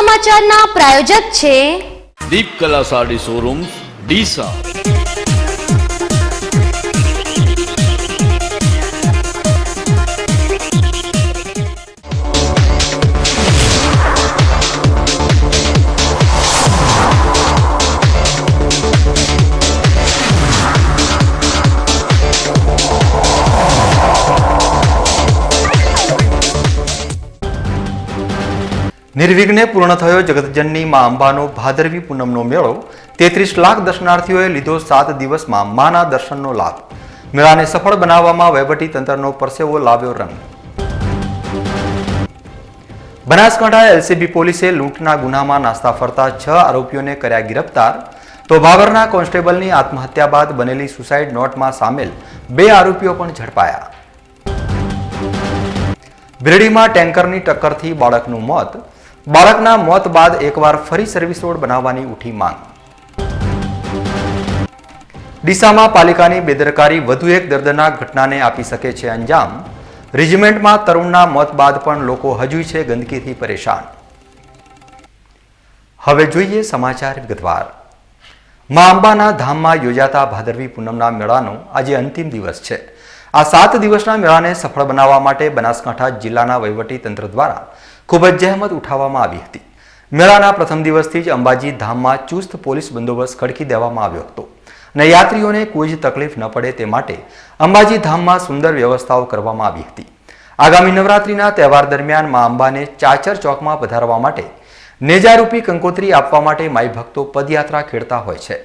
સમાચારના પ્રાયોજક છે દીપકલા સાડી શોરૂમ ડીસા। निर्विघ्ने पूर्ण थयो जगतजननी मां अंबानो भादरवी पूनमनो मेळो। 33 लाख दर्शनार्थीओए लीधो 7 दिवसमां माना दर्शननो लाभ। मेळाने सफળ બનાવવામાં વહીવટી તંત્રનો પરસેવો લાવ્યો રંગ। બનાસકાંઠા એલસીબી પોલીસે લૂંટના ગુનામાં નાસ્તા ફરતા 6 આરોપીઓને કર્યા गिरफ्तार। તો ભાવરના કોન્સ્ટેબલની આત્મહત્યા બાદ બનેલી સુસાઇડ નોટમાં સામેલ 2 આરોપીઓ પણ ઝડપાયા। બિરડીમાં ટેન્કરની ટક્કરથી બાળકનું મોત। બાળકના મોત બાદ એકવાર ફરી સર્વિસ રોડ બનાવવાની ઉઠી માંગ। ડીસામાં પાલિકાની બેદરકારી વધુ એક દર્દનાક ઘટનાને આપી શકે છે અંજામ। રેજિમેન્ટમાં તરુણના મોત બાદ પણ લોકો હજુ છે ગંદકીથી પરેશાન। હવે જોઈએ સમાચાર વિગતવાર। મા અંબાના ધામમાં યોજાતા ભાદરવી પૂનમના મેળાનો આજે અંતિમ દિવસ છે। આ 7 દિવસના મેળાને સફળ બનાવવા માટે બનાસકાંઠા જિલ્લાના વહીવટી તંત્ર દ્વારા ખૂબ જ જહેમત ઉઠાવવામાં આવી હતી। મેળાના પ્રથમ દિવસથી જ અંબાજી ધામમાં ચુસ્ત પોલીસ બંદોબસ્ત ખડકી દેવામાં આવ્યો હતો અને યાત્રીઓને કોઈ જ તકલીફ ન પડે તે માટે અંબાજી ધામમાં સુંદર વ્યવસ્થાઓ કરવામાં આવી હતી। આગામી નવરાત્રિના તહેવાર દરમિયાન મા અંબાને ચાચર ચોકમાં પધારવા માટે નેજારૂપી કંકોત્રી આપવા માટે માઈ ભક્તો પદયાત્રા ખેડતા હોય છે।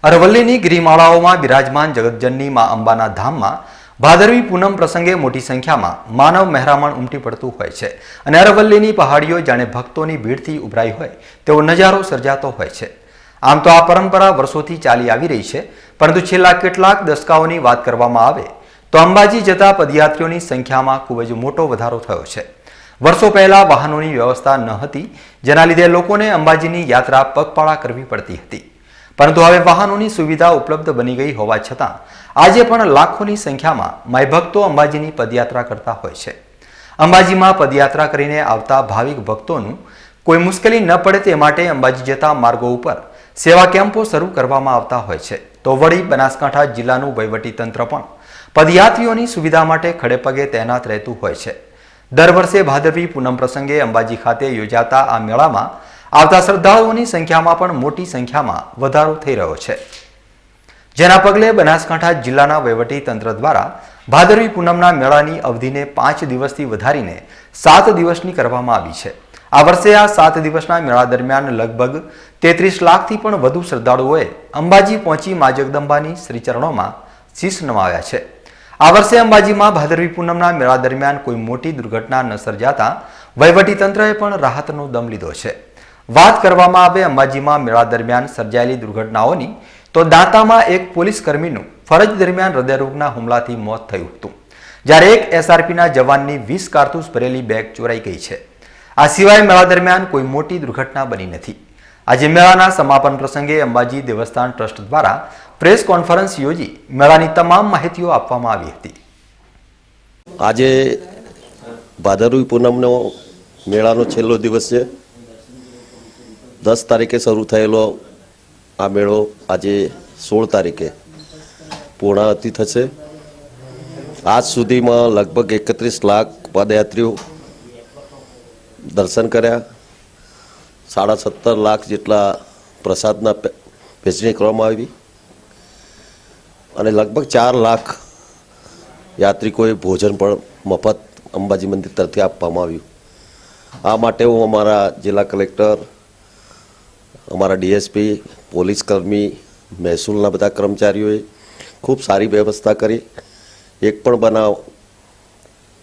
અરવલ્લીની ગિરિમાળાઓમાં બિરાજમાન જગતજનની મા અંબાના ધામમાં ભાદરવી પૂનમ પ્રસંગે મોટી સંખ્યામાં માનવ મહેરામણ ઉમટી પડતું હોય છે અને અરવલ્લીની પહાડીઓ જાણે ભક્તોની ભીડથી ઉભરાઈ હોય તેવો નજારો સર્જાતો હોય છે। આમ તો આ પરંપરા વર્ષોથી ચાલી આવી રહી છે, પરંતુ છેલ્લા કેટલાક દશકાઓની વાત કરવામાં આવે તો અંબાજી જતા પદયાત્રીઓની સંખ્યામાં ખૂબ જ મોટો વધારો થયો છે। વર્ષો પહેલા વાહનોની વ્યવસ્થા ન હતી, જેના લીધે લોકોને અંબાજીની યાત્રા પગપાળા કરવી પડતી હતી, પરંતુ હવે વાહનોની સુવિધા ઉપલબ્ધ બની ગઈ હોવા છતાં આજે પણ લાખોની સંખ્યામાં માઈ ભક્તો અંબાજીની પદયાત્રા કરતા હોય છે। અંબાજીમાં પદયાત્રા કરીને આવતા ભાવિક ભક્તોનું કોઈ મુશ્કેલી ન પડે તે માટે અંબાજી જતા માર્ગો ઉપર સેવા કેમ્પો શરૂ કરવામાં આવતા હોય છે। તો વળી બનાસકાંઠા જિલ્લાનું વહીવટી તંત્ર પણ પદયાત્રીઓની સુવિધા માટે ખડે પગે તૈનાત રહેતું હોય છે। દર વર્ષે ભાદરવી પૂનમ પ્રસંગે અંબાજી ખાતે યોજાતા આ મેળામાં આવતા શ્રદ્ધાળુઓની સંખ્યામાં પણ મોટી સંખ્યામાં વધારો થઈ રહ્યો છે, જેના પગલે બનાસકાંઠા જિલ્લાના વહીવટી તંત્ર દ્વારા ભાદરવી પૂનમના મેળાની અવધિને 5 દિવસથી વધારીને 7 દિવસની કરવામાં આવી છે। આ વર્ષે આ 7 દિવસના મેળા દરમિયાન લગભગ 33 લાખથી પણ વધુ શ્રદ્ધાળુઓએ અંબાજી પહોંચી મા જગદંબાની શ્રીચરણોમાં શીશ નમાવ્યા છે। આ વર્ષે અંબાજીમાં ભાદરવી પૂનમના મેળા દરમિયાન કોઈ મોટી દુર્ઘટના ન સર્જાતા વહીવટી તંત્રએ પણ રાહતનો દમ લીધો છે। વાત કરવામાં આવે અંબાજીમાં મેળા દરમિયાન સર્જાયેલી દુર્ઘટનાઓની તો દાંતામાં એક પોલીસ કર્મીનું ફરજ દરમિયાન હૃદયરોગના હુમલાથી મોત થયું હતું, જ્યારે એક એસઆરપીના જવાનની 20 કારતૂસ ભરેલી બેગ ચોરાઈ ગઈ છે। આ સિવાય મેળા દરમિયાન કોઈ મોટી દુર્ઘટના બની નથી। આજે મેળાના સમાપન પ્રસંગે અંબાજી દેવસ્થાન ટ્રસ્ટ દ્વારા પ્રેસ કોન્ફરન્સ યોજી મેળાની તમામ માહિતીઓ આપવામાં આવી હતી। આજે ભાદરવી પૂનમનો મેળાનો છેલ્લો દિવસ છે। 10 તારીખે શરૂ થયેલો આ મેળો આજે 16 તારીખે પૂર્ણાહુતિ થશે। આજ સુધીમાં લગભગ 31 લાખ પદયાત્રીઓ દર્શન કર્યા। 17.5 લાખ જેટલા પ્રસાદના વહેંચણી કરવામાં આવી અને લગભગ 4 લાખ યાત્રિકોએ ભોજન પણ મફત અંબાજી મંદિર તરફથી આપવામાં આવ્યું। આ માટે હું અમારા જિલ્લા કલેક્ટર, અમારા ડીએસપી, પોલીસ કર્મી, મહેસૂલના બધા કર્મચારીઓએ ખૂબ સારી વ્યવસ્થા કરી। એક પણ બનાવ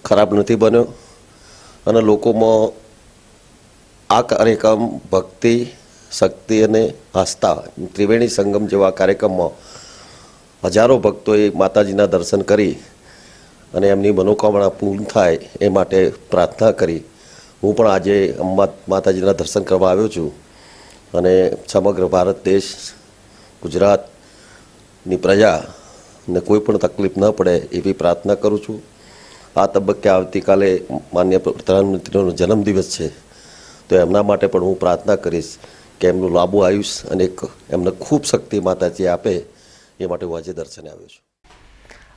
ખરાબ નથી બન્યો અને લોકોમાં આ કાર્યક્રમ ભક્તિ, શક્તિ અને આસ્થા ત્રિવેણી સંગમ જેવા કાર્યક્રમમાં હજારો ભક્તોએ માતાજીના દર્શન કરી અને એમની મનોકામના પૂર્ણ થાય એ માટે પ્રાર્થના કરી। હું પણ આજે માતાજીના દર્શન કરવા આવ્યો છું અને સમગ્ર ભારત દેશ, ગુજરાતની પ્રજાને કોઈ પણ તકલીફ ન પડે એવી પ્રાર્થના કરું છું। આ તબક્કે આવતીકાલે માનનીય પ્રધાનમંત્રીનો જન્મદિવસ છે, તો એમના માટે પણ હું પ્રાર્થના કરીશ કે એમનું લાંબુ આયુષ અને એમને ખૂબ શક્તિ માતાજી આપે, એ માટે હું આજે દર્શને આવ્યો છું.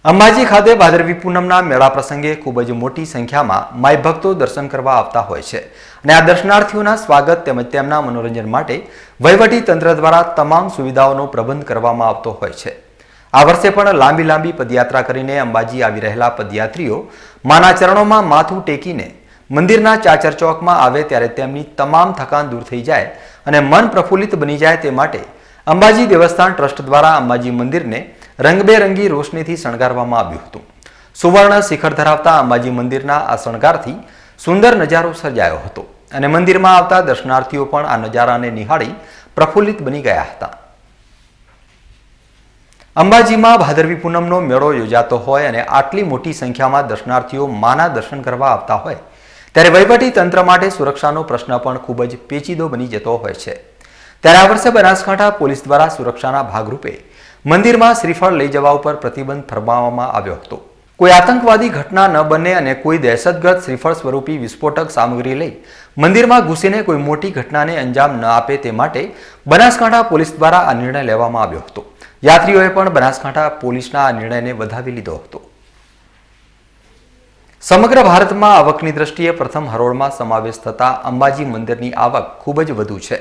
અંબાજી ખાતે ભાદરવી પૂનમના મેળા પ્રસંગે ખૂબ જ મોટી સંખ્યામાં માઈ ભક્તો દર્શન કરવા આવતા હોય છે અને આ દર્શનાર્થીઓના સ્વાગત તેમજ તેમના મનોરંજન માટે વહીવટી તંત્ર દ્વારા તમામ સુવિધાઓનો પ્રબંધ કરવામાં આવતો હોય છે. આ વર્ષે પણ લાંબી લાંબી પદયાત્રા કરીને અંબાજી આવી રહેલા પદયાત્રીઓ માના ચરણોમાં માથું ટેકીને મંદિરના ચાચર ચોકમાં આવે ત્યારે તેમની તમામ થકાન દૂર થઈ જાય અને મન પ્રફુલ્લિત બની જાય તે માટે અંબાજી દેવસ્થાન ટ્રસ્ટ દ્વારા અંબાજી મંદિરને રંગબેરંગી રોશનીથી શણગારવામાં આવ્યું હતું. સુવર્ણ શિખર ધરાવતા અંબાજી મંદિરના આ શણગારથી સુંદર નજારો સર્જાયો હતો અને મંદિરમાં આવતા દર્શનાર્થીઓ પણ આ નજારાને નિહાળી પ્રફુલ્લિત બની ગયા હતા. અંબાજીમાં ભાદરવી પૂનમનો મેળો યોજાતો હોય અને આટલી મોટી સંખ્યામાં દર્શનાર્થીઓ માના દર્શન કરવા આવતા હોય ત્યારે વહીવટી તંત્ર માટે સુરક્ષાનો પ્રશ્ન પણ ખૂબ જ પેચીદો બની જતો હોય છે. ત્યારે આ વર્ષે બનાસકાંઠા પોલીસ દ્વારા સુરક્ષાના ભાગરૂપે મંદિરમાં શ્રીફળ લઈ જવા ઉપર પ્રતિબંધ ફરમાવવામાં આવ્યો હતો. કોઈ આતંકવાદી ઘટના ન બને અને કોઈ દહેશતગર્દ શ્રીફળ સ્વરૂપી વિસ્ફોટક સામગ્રી લઈ મંદિરમાં ઘૂસીને કોઈ મોટી ઘટનાને અંજામ ન આપે તે માટે બનાસકાંઠા પોલીસ દ્વારા આ નિર્ણય લેવામાં આવ્યો હતો. યાત્રીઓએ પણ બનાસકાંઠા પોલીસના આ નિર્ણયને વધાવી લીધો હતો. સમગ્ર ભારતમાં આવકની દ્રષ્ટિએ પ્રથમ હરોળમાં સમાવેશ થતા અંબાજી મંદિરની આવક ખૂબ જ વધુ છે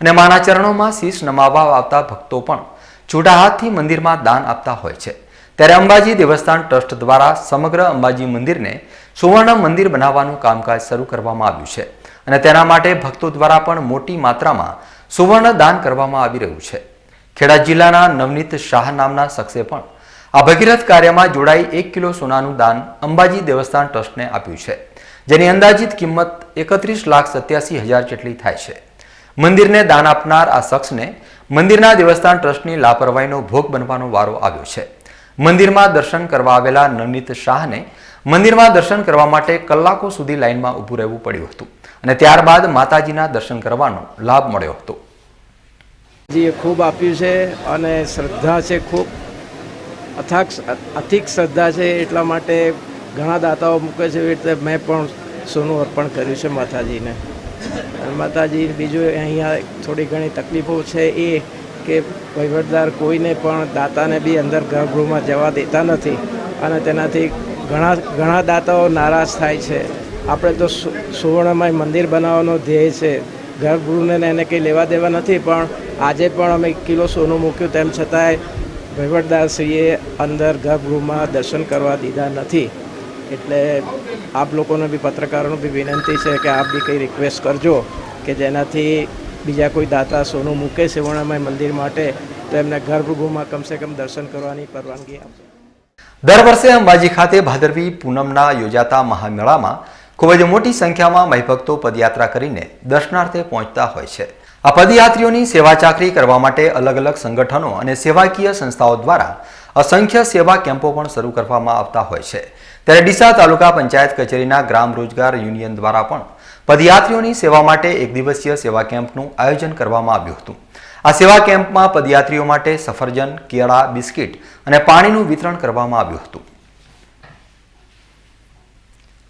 અને માના ચરણોમાં શીશ નમાવવા આવતા ભક્તો પણ છૂટા હાથથી મંદિરમાં દાન આપતા હોય છે. ત્યારે અંબાજી દેવસ્થાન ટ્રસ્ટ દ્વારા સમગ્ર અંબાજી મંદિરને સુવર્ણ મંદિર બનાવવાનું કામકાજ શરૂ કરવામાં આવ્યું છે અને તેના માટે ભક્તો દ્વારા પણ મોટી માત્રામાં સુવર્ણ દાન કરવામાં આવી રહ્યું છે. ખેડા જિલ્લાના નવનીત શાહ નામના શખ્સે પણ આ ભગીરથ કાર્યમાં જોડાઈ 1 કિલો સોનાનું દાન અંબાજી દેવસ્થાન ટ્રસ્ટને આપ્યું છે, જેની અંદાજિત કિંમત 31,87,000 જેટલી થાય છે. મંદિરને દાન આપનાર આ શખ્સને મંદિરના દેવસ્થાન ટ્રસ્ટની લાપરવાહીનો ભોગ બનવાનો વારો આવ્યો છે. મંદિરમાં દર્શન કરવા આવેલા નવનીત શાહને મંદિરમાં દર્શન કરવા માટે કલાકો સુધી લાઇનમાં ઊભું રહેવું પડ્યું હતું અને ત્યારબાદ માતાજીના દર્શન કરવાનો લાભ મળ્યો હતો. ખૂબ આપ્યું છે અને શ્રદ્ધા છે, ખૂબ અથિક શ્રદ્ધા છે, એટલા માટે ઘણા દાતાઓ મૂકે છે. એવી રીતે મેં પણ સોનું અર્પણ કર્યું છે માતાજીને. માતાજી બીજું અહીંયા થોડી ઘણી તકલીફો છે એ કે વહીવટદાર કોઈને પણ દાતાને બી અંદર ગર્ભગૃહમાં જવા દેતા નથી અને તેનાથી ઘણા દાતાઓ નારાજ થાય છે. આપણે તો સુવર્ણમય મંદિર બનાવવાનો ધ્યેય છે, ગર્ભગૃહને એને કંઈ લેવા દેવા નથી. પણ આજે પણ અમે 1 કિલો સોનું મૂક્યું, તેમ છતાંય વહીવટદારશ્રીએ અંદર ગર્ભગૃહમાં દર્શન કરવા દીધા નથી. એટલે આપ લોકોને બી, પત્રકારોને બી વિનંતી છે કે આપ બી કંઈ રિક્વેસ્ટ કરજો કે જેનાથી બીજા કોઈ દાતા સોનું મૂકે સુવર્ણમય મંદિર માટે તો એમને ગર્ભગૃહમાં કમસે કમ દર્શન કરવાની પરવાનગી આપજો. દર વર્ષે અંબાજી ખાતે ભાદરવી પૂનમના યોજાતા મહામેળામાં ખૂબ જ મોટી સંખ્યામાં મહીભક્તો પદયાત્રા કરીને દર્શનાર્થે પહોંચતા હોય છે. આ પદયાત્રીઓની સેવા ચાકરી કરવા માટે અલગ અલગ સંગઠનો અને સેવાકીય સંસ્થાઓ દ્વારા અસંખ્ય સેવા કેમ્પો પણ શરૂ કરવામાં આવતા હોય છે. ત્યારે ડીસા તાલુકા પંચાયત કચેરીના ગ્રામ રોજગાર યુનિયન દ્વારા પણ પદયાત્રીઓની સેવા માટે 1 દિવસીય સેવા કેમ્પનું આયોજન કરવામાં આવ્યું હતું. આ સેવા કેમ્પમાં પદયાત્રીઓ માટે સફરજન, કેળા, બિસ્કિટ અને પાણીનું વિતરણ કરવામાં આવ્યું હતું.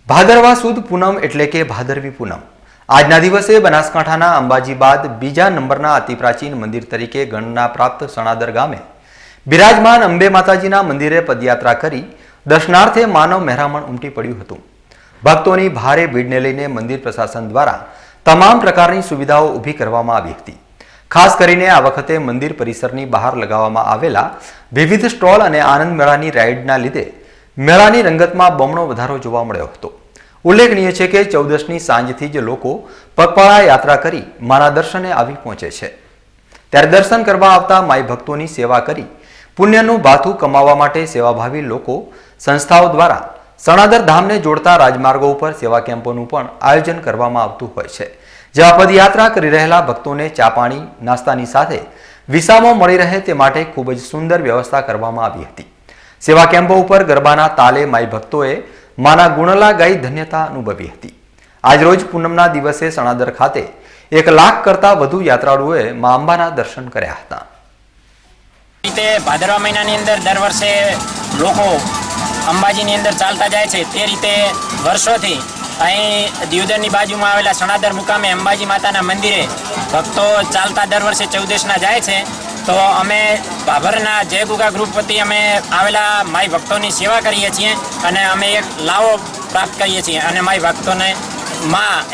ભાદરવા સુદ પૂનમ એટલે કે ભાદરવી પૂનમ આજના દિવસે બનાસકાંઠાના અંબાજી બાદ બીજા નંબરના અતિ પ્રાચીન મંદિર તરીકે ગણના પ્રાપ્ત સણાદર ગામે બિરાજમાન અંબે માતાજીના મંદિરે પદયાત્રા કરી દર્શનાર્થે માનવ મહેરામણ ઉમટી પડ્યું હતું. ભક્તોની ભારે ભીડને લઈને મંદિર પ્રશાસન દ્વારા તમામ પ્રકારની સુવિધાઓ ઊભી કરવામાં આવી હતી. ખાસ કરીને આ વખતે મંદિર પરિસરની બહાર લગાવવામાં આવેલા વિવિધ સ્ટોલ અને આનંદ મેળાની રાઇડના લીધે મેળાની રંગતમાં બમણો વધારો જોવા મળ્યો હતો. ઉલ્લેખનીય છે કે 14ની સાંજથી જ લોકો પગપાળા યાત્રા કરી માના દર્શને આવી પહોંચે છે. ત્યારે દર્શન કરવા આવતા માઈ ભક્તોની સેવા કરી પુણ્યનું ભાથું કમાવા માટે સેવાભાવી લોકો સંસ્થાઓ દ્વારા સણાદર ધામને જોડતા રાજમાર્ગો ઉપર સેવા કેમ્પોનું પણ આયોજન કરવામાં આવતું હોય છે. જેમાં પદયાત્રા કરી રહેલા ભક્તોને ચા પાણી નાસ્તાની સાથે વિસામો મળી રહે તે માટે ખૂબ જ સુંદર વ્યવસ્થા કરવામાં આવી હતી. સેવા કેમ્પો ઉપર ગરબાના તાલે માઈ ભક્તોએ માના ગુણલા ગાઈ ધન્યતા અનુભવી હતી. આજરોજ પૂનમના દિવસે સણાદર ખાતે 1 લાખ કરતાં વધુ યાત્રાળુઓએ મા અંબાના દર્શન કર્યા હતા. રીતે ભાદરવા મહિનાની અંદર દર વર્ષે લોકો અંબાજીની અંદર ચાલતા જાય છે. તે રીતે વર્ષોથી અહીં દિયોદરની બાજુમાં આવેલા સણાદર મુકામે અંબાજી માતાના મંદિરે ભક્તો ચાલતા દર વર્ષે 14ના જાય છે. તો અમે ભાભરના જય ગુગા ગ્રુપ વતી અમે આવેલા માઈ ભક્તોની સેવા કરીએ છીએ અને અમે એક લાવો પ્રાપ્ત કરીએ છીએ અને માઈ ભક્તોને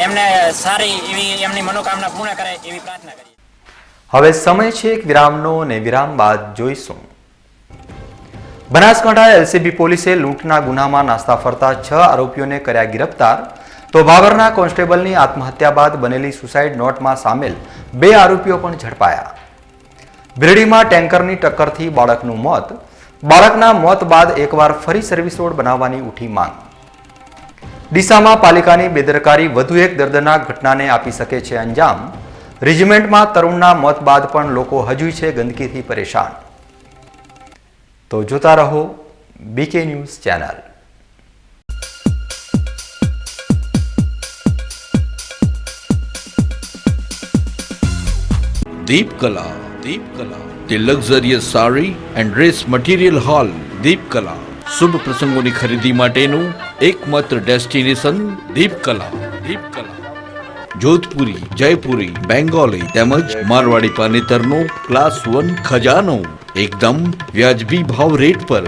એમને સારી એવી એમની મનોકામના પૂર્ણ કરે એવી પ્રાર્થના કરીએ. હવે સમય છે એક વિરામનો અને વિરામ બાદ જોઈશું. બનાસકાંઠા એલસીબી પોલીસે લૂંટના ગુનામાં નાસ્તા ફરતા 6 આરોપીઓને કર્યા ગિરફતાર. તો ભાવરના કોન્સ્ટેબલની આત્મહત્યા બાદ બનેલી સુસાઇડ નોટમાં સામેલ 2 આરોપીઓ પણ ઝડપાયા. બિરડીમાં ટેન્કરની ટક્કરથી બાળકનું મોત. બાળકના મોત બાદ એકવાર ફરી સર્વિસ રોડ બનાવવાની ઉઠી માંગ. ડીસામાં પાલિકાની બેદરકારી વધુ એક દર્દનાક ઘટનાને આપી શકે છે અંજામ. રેજિમેન્ટમાં તરુણના મોત બાદ પણ લોકો હજુ છે ગંદકીથી પરેશાન. તો જોતા રહો BK news channel. Deepkala. The luxurious saree and dress material hall. Deepkala. શુભ પ્રસંગોની ખરીદી માટેનું એકમાત્ર ડેસ્ટિનેશન દીપકલા. જોધપુરી, જયપુરી, બેંગોલી તેમજ મારવાડી પાનેતરનો ક્લાસ 1 ખજાનો એકદમ વ્યાજબી ભાવ રેટ પર.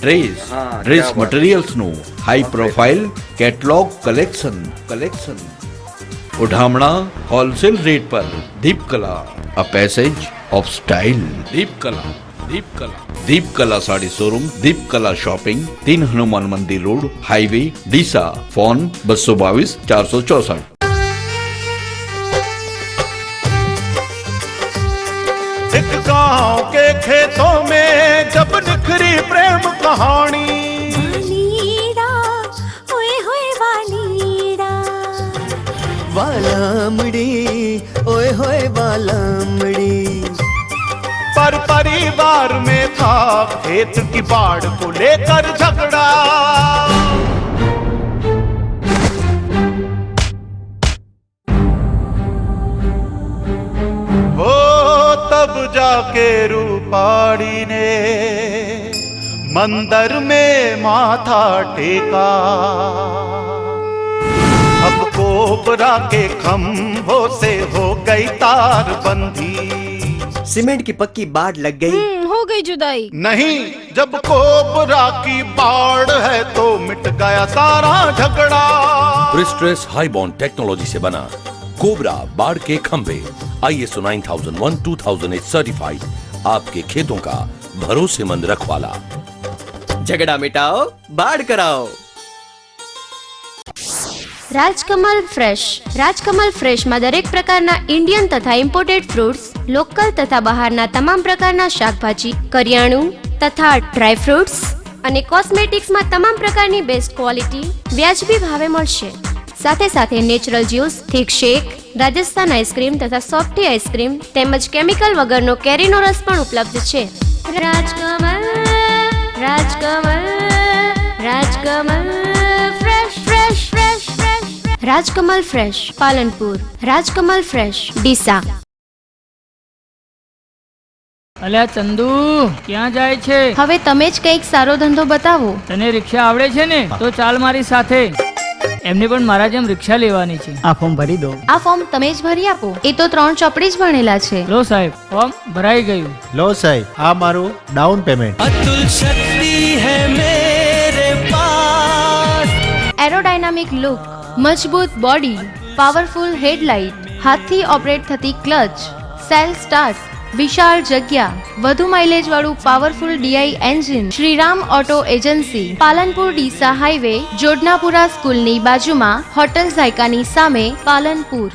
ડ્રેસ મટીરિયલ્સનું હાઈ પ્રોફાઇલ કેટલોગ કલેક્શન. ઉઢામણા હોલસેલ રેટ પર. Deepkala, a passage of style. Deepkala sari showroom, Deepkala shopping, 3 Hanuman Mandir road, highway, Deesa. Phone 222 464. एक गांव के खेतों में जब निखरी प्रेम कहानी. वालमड़ी ओए होए वालमड़ी. पर परिवार में था खेत की बाढ़ को लेकर झगड़ा. वो तब जाके रूपाड़ी ने मंदिर में माथा टेका. अब कोबरा के खंभों से हो गई तार बंदी. सीमेंट की पक्की बाढ़ लग गई. हो गई जुदाई. नहीं, जब कोबरा की बाढ़ है तो मिट गया सारा झगड़ा. प्रिस्ट्रेस हाई बॉन्ड टेक्नोलॉजी से बना कोबरा बाढ़ के खंभे ISO 9001:2008 सर्टिफाइड. आपके खेतों का भरोसेमंद रखवाला. झगड़ा मिटाओ, बाढ़ कराओ. રાજકમલ ફ્રેશમાં દરેક પ્રકારના ઇન્ડિયન તથા ઇમ્પોર્ટેડ ફ્રૂટ્સ, લોકલ તથા બહારના તમામ પ્રકારના શાકભાજી, કરિયાણું તથા ડ્રાય ફ્રૂટ્સ અને કોસ્મેટિક્સમાં તમામ પ્રકારની બેસ્ટ ક્વોલિટી વ્યાજબી ભાવે મળશે. સાથે natural juice, thick shake, Rajasthan ice cream તથા સોફ્ટી આઈસ્ક્રીમ તેમજ કેમિકલ વગરનો કેરીનો રસ પણ ઉપલબ્ધ છે. Rajkamal fresh Palanpur, Rajkamal fresh Deesa. અલ્યા ચંદુ, ક્યાં જાય છે? હવે તમે જ કંઈક સારો ધંધો બતાવો. તને રિક્ષા આવડે છે ને? તો ચાલ મારી સાથે. એમને પણ મારા જેમ રિક્ષા લેવાની છે. આ ફોર્મ ભરી દો. આ ફોર્મ તમે જ ભરી આપો. એ તો 3 ચોપડી જ ભણેલા છે. લો સાહેબ, ફોર્મ ભરાઈ ગયું. લો સાહેબ, આ મારું ડાઉન પેમેન્ટ. अतुल शक्ति है मेरे पास. એરોડાયનામિક લુક, મજબૂત બોડી, પાવરફુલ હેડલાઇટ, હાથથી ઓપરેટ થતી ક્લચ, સેલ્ફ સ્ટાર્ટ, વિશાળ જગ્યા, વધુ માઇલેજ વાળું powerful DI engine. Shriram auto agency, Palanpur Deesa highway, Jodnapura સ્કૂલની બાજુમાં, હોટલ ઝાયકાની સામે, પાલનપુર.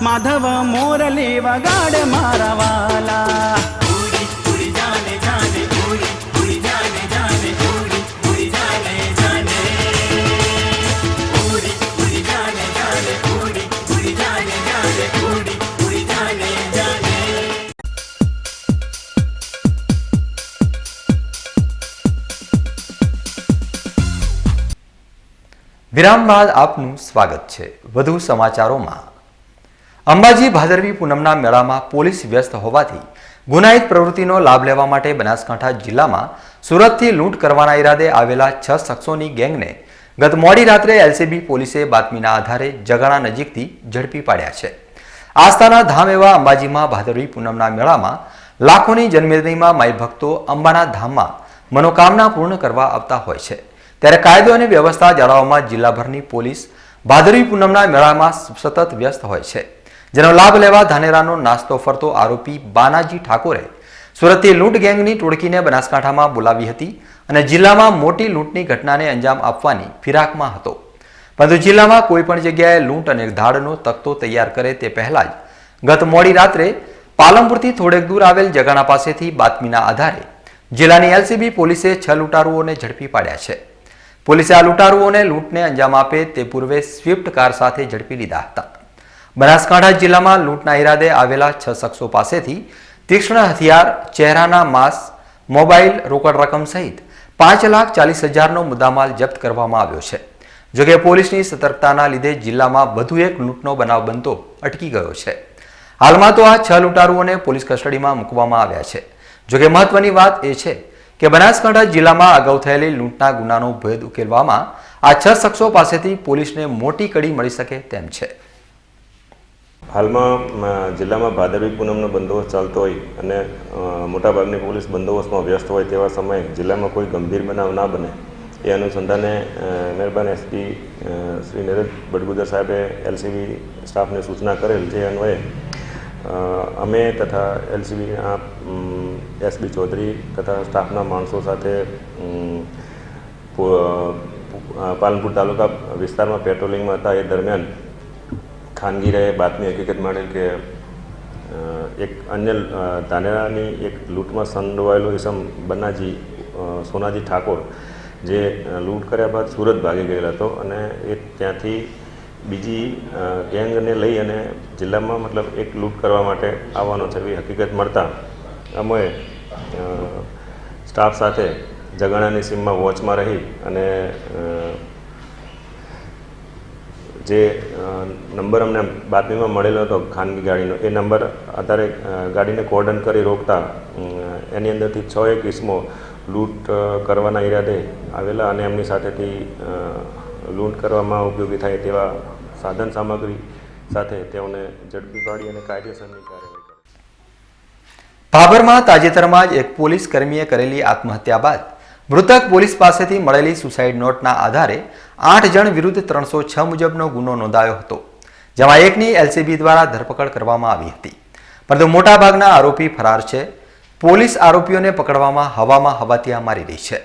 માધવ મોરલી વગાડે મારા વાલા. ઉડી ઉડી જાને જાને ઉડી ઉડી જાને જાને ઉડી ઉડી જાને વિરામ બાદ આપનું સ્વાગત છે. વધુ સમાચારોમાં અંબાજી ભાદરવી પૂનમના મેળામાં પોલીસ વ્યસ્ત હોવાથી ગુનાહિત પ્રવૃત્તિનો લાભ લેવા માટે બનાસકાંઠા જિલ્લામાં સુરતથી લૂંટ કરવાના ઈરાદે આવેલા 6 શખ્સોની ગેંગને ગત મોડી રાત્રે એલસીબી પોલીસે બાતમીના આધારે જગાણા નજીકથી ઝડપી પાડ્યા છે. આસ્થાના ધામ એવા અંબાજીમાં ભાદરવી પૂનમના મેળામાં લાખોની જન્મેદનીમાં માઈ ભક્તો અંબાના ધામમાં મનોકામના પૂર્ણ કરવા આવતા હોય છે. ત્યારે કાયદો અને વ્યવસ્થા જાળવવામાં જિલ્લાભરની પોલીસ ભાદરવી પૂનમના મેળામાં સતત વ્યસ્ત હોય છે, જેનો લાભ લેવા ધાનેરાનો નાસ્તો ફરતો આરોપી બાનાજી ઠાકોરે સુરતથી લૂંટ ગેંગની ટોળકીને બનાસકાંઠામાં બોલાવી હતી અને જિલ્લામાં મોટી લૂંટની ઘટનાને અંજામ આપવાની ફિરાકમાં હતો. પરંતુ જિલ્લામાં કોઈ પણ જગ્યાએ લૂંટ અને ધાડનો તખ્તો તૈયાર કરે તે પહેલા જ ગત મોડી રાત્રે પાલનપુરથી થોડેક દૂર આવેલ જગાણા પાસેથી બાતમીના આધારે જિલ્લાની એલસીબી પોલીસે 6 લૂંટારુઓને ઝડપી પાડ્યા છે. પોલીસે આ લૂંટારુઓને લૂંટને અંજામ આપે તે પૂર્વે સ્વિફ્ટ કાર સાથે ઝડપી લીધા હતા. બનાસકાંઠા જિલ્લામાં લૂંટના ઈરાદે આવેલા 6 શખ્સો પાસેથી તીક્ષ્ણ હથિયાર, ચહેરાના માસ્ક, મોબાઈલ, રોકડ રકમ સહિત 5,40,000નો મુદ્દામાલ જપ્ત કરવામાં આવ્યો છે. જોકે પોલીસની સતર્કતાના લીધે જિલ્લામાં વધુ એક લૂંટનો બનાવ બનતો અટકી ગયો છે. હાલમાં તો આ 6 લૂંટારુઓને પોલીસ કસ્ટડીમાં મૂકવામાં આવ્યા છે. જોકે મહત્વની વાત એ છે કે બનાસકાંઠા જિલ્લામાં અગાઉ થયેલી લૂંટના ગુનાનો ભેદ ઉકેલવામાં આ 6 શખ્સો પાસેથી પોલીસને મોટી કડી મળી શકે તેમ છે. હાલમાં જિલ્લામાં ભાદરવી પૂનમનો બંદોબસ્ત ચાલતો હોય અને મોટાભાગની પોલીસ બંદોબસ્તમાં વ્યસ્ત હોય તેવા સમયે જિલ્લામાં કોઈ ગંભીર બનાવ ના બને એ અનુસંધાને મહેરબાન એસપી શ્રી નરેશ બડગુદર સાહેબે એલસીબી સ્ટાફને સૂચના કરેલ, જે અન્વયે અમે તથા એલસીબીના એસબી ચૌધરી તથા સ્ટાફના માણસો સાથે પાલનપુર તાલુકા વિસ્તારમાં પેટ્રોલિંગમાં હતા. એ દરમિયાન ખાનગીરાએ બાતમી હકીકત મળેલ કે એક અન્ય ધાનેરાની એક લૂંટમાં સંડોવાયેલો ઇસમ બનાજી સોનાજી ઠાકોર, જે લૂંટ કર્યા બાદ સુરત ભાગી ગયેલો હતો અને એ ત્યાંથી બીજી ગેંગને લઈ અને જિલ્લામાં મતલબ એક લૂંટ કરવા માટે આવવાનો છે એવી હકીકત મળતા અમે સ્ટાફ સાથે જગાણાની સીમમાં વોચમાં રહી અને જે નંબર અમને બાતમીમાં મળેલો હતો ખાનગી ગાડીનો, એ નંબર આધારે ગાડીને કોર્ડન કરી રોકતા એની અંદરથી 6 ઇસમો લૂંટ કરવાના ઈરાદે આવેલા અને એમની સાથેથી લૂંટ કરવામાં ઉપયોગી થાય તેવા સાધન સામગ્રી સાથે તેઓને ઝડપી પાડી અને કાયદેસરની કાર્યવાહી કરી. ભાભરમાં તાજેતરમાં જ એક પોલીસ કર્મીએ કરેલી આત્મહત્યા બાદ મૃતક પોલીસ પાસેથી મળેલી સુસાઇડ નોટના આધારે 8 જણ વિરુદ્ધ 306 મુજબનો ગુનો નોંધાયો હતો, જેમાં એકની એલસીબી દ્વારા ધરપકડ કરવામાં આવી હતી. પરંતુ મોટાભાગના આરોપી ફરાર છે. પોલીસ આરોપીઓને પકડવામાં હવામાં હવાતિયા મારી રહી છે.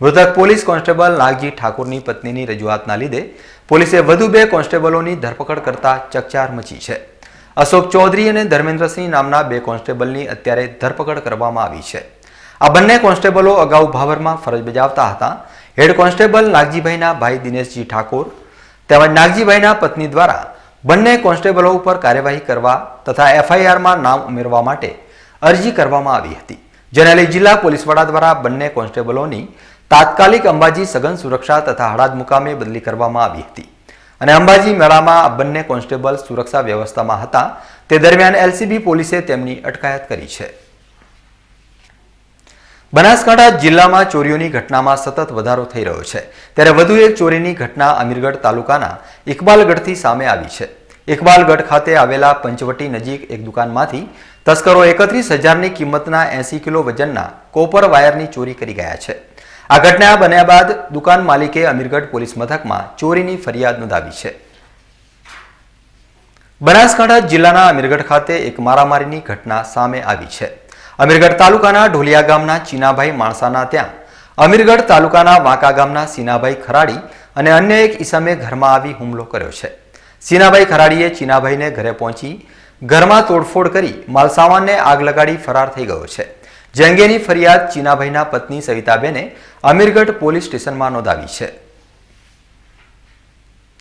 મૃતક પોલીસ કોન્સ્ટેબલ નાગજી ઠાકોરની પત્નીની રજૂઆતના લીધે પોલીસે વધુ 2 કોન્સ્ટેબલોની ધરપકડ કરતા ચકચાર મચી છે. અશોક ચૌધરી અને ધર્મેન્દ્રસિંહ નામના 2 કોન્સ્ટેબલની અત્યારે ધરપકડ કરવામાં આવી છે. આ બંને કોન્સ્ટેબલો અગાઉ ભાભરમાં ફરજ બજાવતા હતા. હેડ કોન્સ્ટેબલ નાગજીભાઈના ભાઈ દિનેશજી ઠાકોર તેમજ નાગજીભાઈના પત્ની દ્વારા બંને કોન્સ્ટેબલો ઉપર કાર્યવાહી કરવા તથા એફઆઈઆરમાં નામ ઉમેરવા માટે અરજી કરવામાં આવી હતી, જેને લઈ જિલ્લા પોલીસ વડા દ્વારા બંને કોન્સ્ટેબલોની તાત્કાલિક અંબાજી સઘન સુરક્ષા તથા હળાદ મુકામે બદલી કરવામાં આવી હતી અને અંબાજી મેળામાં આ બંને કોન્સ્ટેબલ સુરક્ષા વ્યવસ્થામાં હતા તે દરમિયાન એલસીબી પોલીસે તેમની અટકાયત કરી છે. બનાસકાંઠા જિલ્લામાં ચોરીઓની ઘટનામાં સતત વધારો થઈ રહ્યો છે. ત્યારે વધુ એક ચોરીની ઘટના અમીરગઢ તાલુકાના ઇકબાલગઢથી સામે આવી છે. ઇકબાલગઢ ખાતે આવેલા પંચવટી નજીક એક દુકાનમાંથી તસ્કરો 31,000ની કિંમતના 80 કિલો વજનના કોપર વાયરની ચોરી કરી ગયા છે. આ ઘટના બન્યા બાદ દુકાન માલિકે અમીરગઢ પોલીસ મથકમાં ચોરીની ફરિયાદ નોંધાવી છે. બનાસકાંઠા જિલ્લાના અમીરગઢ ખાતે એક મારામારીની ઘટના સામે આવી છે. અમીરગઢ તાલુકાના ઢોલિયા ગામના ચીનાભાઈ માણસાના ત્યાં અમીરગઢ તાલુકાના વાંકા ગામના સીનાભાઈ ખરાડી અને અન્ય એક ઈસમે ઘરમાં આવી હુમલો કર્યો છે. સીનાભાઈ ખરાડીએ ચીનાભાઈને ઘરે પહોંચી ઘરમાં તોડફોડ કરી માલસામાનને આગ લગાડી ફરાર થઈ ગયો છે. જે અંગેની ફરિયાદ ચીનાભાઈના પત્ની સવિતાબેને અમીરગઢ પોલીસ સ્ટેશનમાં નોંધાવી છે.